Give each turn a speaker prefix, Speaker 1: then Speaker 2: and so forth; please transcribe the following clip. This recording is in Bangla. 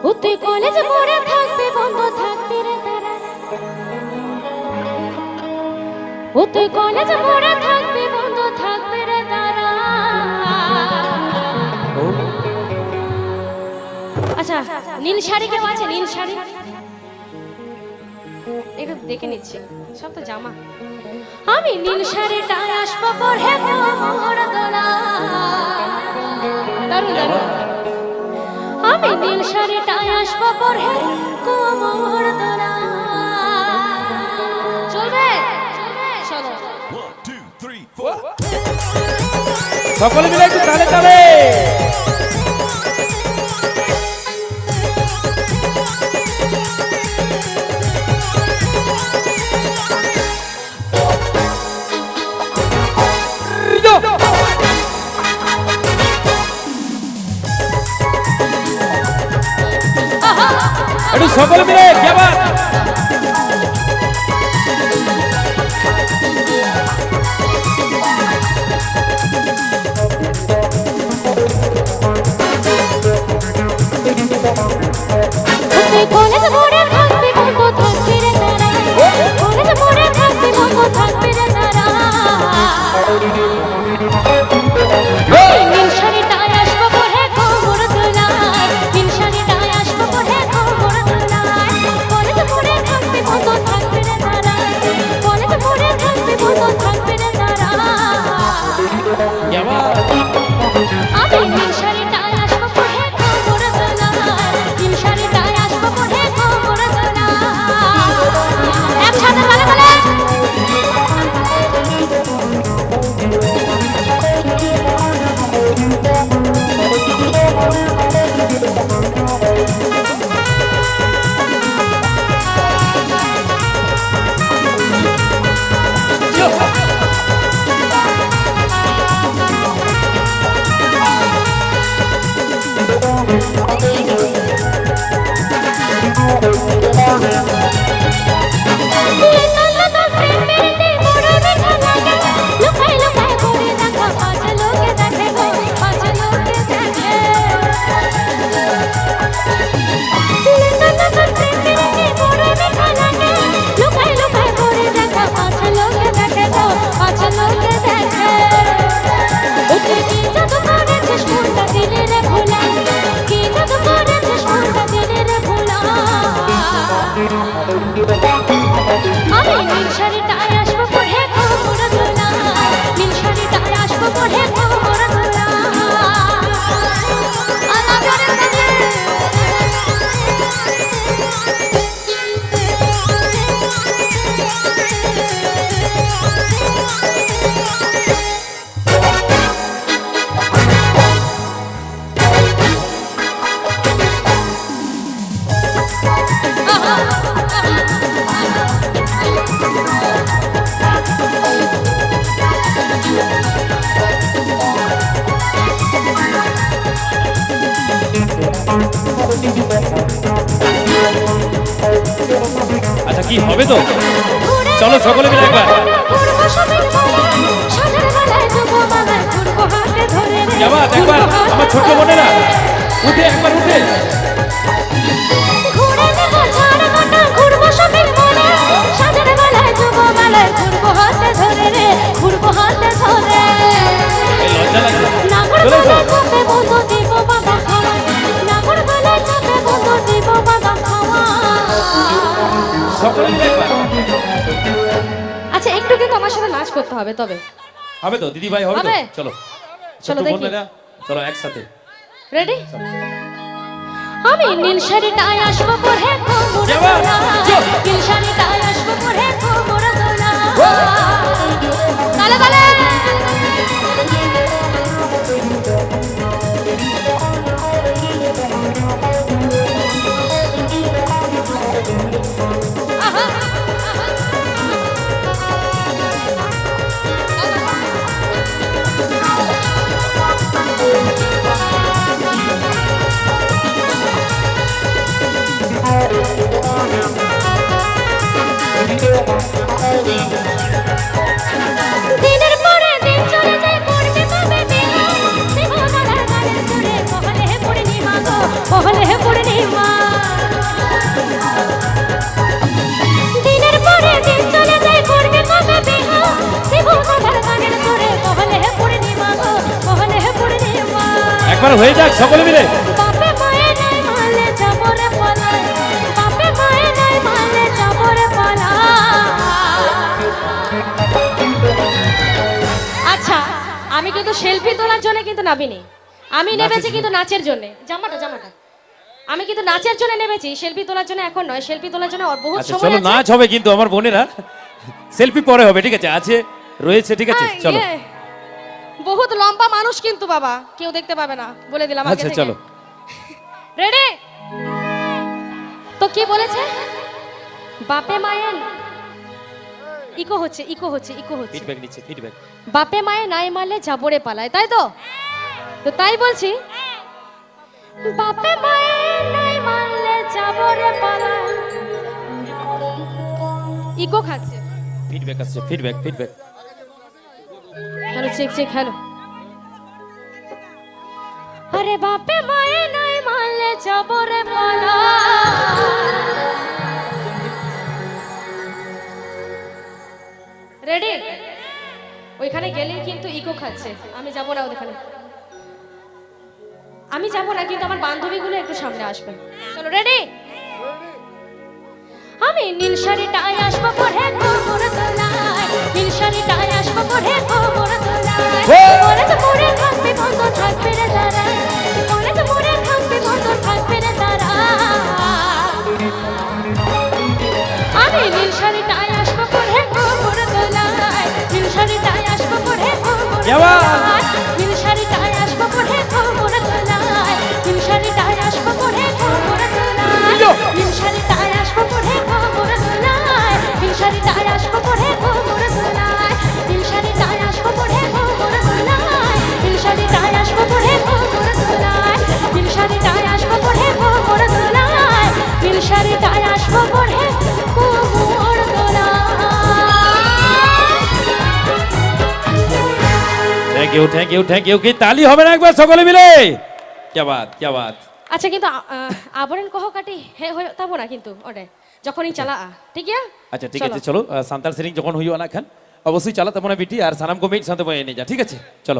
Speaker 1: ও তুই কলেজ পড়ে থাকবে বন্ধ থাকবে রে তারা, ও তুই কলেজ পড়ে থাকবে বন্ধ থাকবে রে তারা। আচ্ছা নীল শাড়ি কেউ আছে? নীল শাড়ি একটু দেখে নিচ্ছি, সব তো জামা। আমি নীল শাড়িটায় আসবো পরে কোমর দোলা, দারুণ দারুণ। আমি নীল শাড়িটায় আসবো পরে কোমর দোলা। চলবে? চলো
Speaker 2: সকলে মিলে একটু তালে তালে। একটু সকলে মিলে কেমন
Speaker 1: কলেজ পড়ে থাকবে বন্ধ থাকবে রে তারা, কলেজ পড়ে থাকবে বন্ধ থাকবে রে তারা। নীল শাড়িটায় আসবো পরে কোমর দোলায়, নীল শাড়িটায় আসবো পরে কোমর দোলায়। কলেজ পড়ে থাকবে বন্ধ থাকবে রে তারা, কলেজ পড়ে থাকবে বন্ধ থাকবে রে তারা। আমি নীল শাড়িটায় আসবো পরে কোমর দোলায়, নীল শাড়িটায় আসবো পরে কোমর দোলায়। একসাথে তালে তালে। আমি নীল শাড়িটায় আসবো পরে কোমর দোলায়, নীল শাড়িটায় আসবো পরে কোমর
Speaker 2: আচ্ছা কি হবে তো? চলো সকলে মিলে একবার একবার আমার ছোট্ট বোনেরা উঠে একবার উঠে। লজ্জা লাগছে, চলে এসো। সকলে মিলে একবার।
Speaker 1: আচ্ছা একটু কিন্তু আমার সাথে নাচ করতে হবে, তবে
Speaker 2: হবে তো দিদি ভাই? হবে তো?
Speaker 1: হবে।
Speaker 2: চলো
Speaker 1: চলো দেখি।
Speaker 2: বোনেরা চলো একসাথে।
Speaker 1: রেডি? আমি নীল শাড়িটায় আসবো পরে কোমর দোলায়, নীল শাড়িটায় আসবো পরে কোমর দোলায়। তালে তালে। দিনের
Speaker 2: একবার হয়ে যাক সকলে মিলে।
Speaker 1: বাপে মায়ে নাই মারলে যাবো রে পালাই, বাপে মায়ে নাই মারলে যাবো রে পালাই। আচ্ছা, আমি কিন্তু সেলফি তোলার জন্য কিন্তু নামিনি, আমি নেমেছি
Speaker 2: জন্য।
Speaker 1: কিন্তু নাচের জন্য। জামাটা আমি কিন্তু নাচের জন্য নেমেছি, সেলফি তোলার জন্য এখন নয়। সেলফি তোলার জন্য আর বহুত
Speaker 2: আচ্ছা
Speaker 1: সময়
Speaker 2: চলো,
Speaker 1: আছে।
Speaker 2: নাচ হবে কিন্তু আমার বোনেরা, সেলফি পরে হবে, ঠিক আছে? আছে রয়েছে, ঠিক আছে চলো।
Speaker 1: ইয়ে, বহুত লম্বা মানুষ কিন্তু বাবা, কেউ দেখতে পাবে না, বলে দিলাম আগে
Speaker 2: আচ্ছা
Speaker 1: থেকে।
Speaker 2: চলো।
Speaker 1: রেডি? তো কি বলেছে? বাপে মায়ের ইকো হচ্ছে।
Speaker 2: ফিডব্যাক নিচ্ছে, ফিডব্যাক।
Speaker 1: বাপে মায়ে নাই মারলে যাবরে পালায়, তাই তো? তো তাই বলছি, বাপে মায়ে নাই মারলে যাবরে পালায়। ইকো খাচ্ছে।
Speaker 2: ফিডব্যাক আসছে, ফিডব্যাক।
Speaker 1: Hello, check hello. আরে বাপে মায়ে নাই মারলে যাবরে পালায়। রেডি? ওইখানে গেলেই কিন্তু ইকো খাচ্ছে, আমি যাব না ওখানে। আমি যাব না, কিন্তু আমার বান্ধবীগুলো একটু সামনে আসবে। চলো রেডি? আমি নীল শাড়িটায় আসবো পরে কোমর দোলায়, নীল শাড়িটায় আসবো পরে কোমর দোলায়। বলে তো পরে থাকবে বন্ধ থাকবে রে তারা, বলে তো পরে থাকবে বন্ধ থাকবে রে তারা। আমি নীল শাড়িটায় আসবো পরে কোমর দোলায়, নীল শাড়িটায় আসবো পরে কোমর দোলায়, নীল শাড়িটায় আসবো পরে কোমর দোলায়, নীল শাড়িটায় আসবো পরে কোমর দোলায়, নীল শাড়িটায় আসবো পরে কোমর দোলায়, নীল শাড়িটায় আসবো পরে কোমর দোলায়, নীল শাড়িটায় আসবো পরে কোমর দোলায়, নীল শাড়িটায় আসবো পরে কোমর দোলায়, নীল শাড়িটায় আসবো পরে কোমর দোলায়, নীল শাড়িটায় আসবো পরে কোমর দোলায়।
Speaker 2: Thank you. কি তালি হবে না একবার সকলে মিলে? क्या बात।
Speaker 1: আচ্ছা, কিন্তু আবরণ কহ কাটি হে হয়ে তাবো না কিন্তু ওরে যখনই চালা ঠিক আছে?
Speaker 2: আচ্ছা ঠিক আছে চলো, সান্তাল সিরিং যখন হইও না খান অবশ্যই চালাতে মনে বিটি আর সানাম কো মিট সাথে বয়ে নিয়ে যা, ঠিক আছে চলো।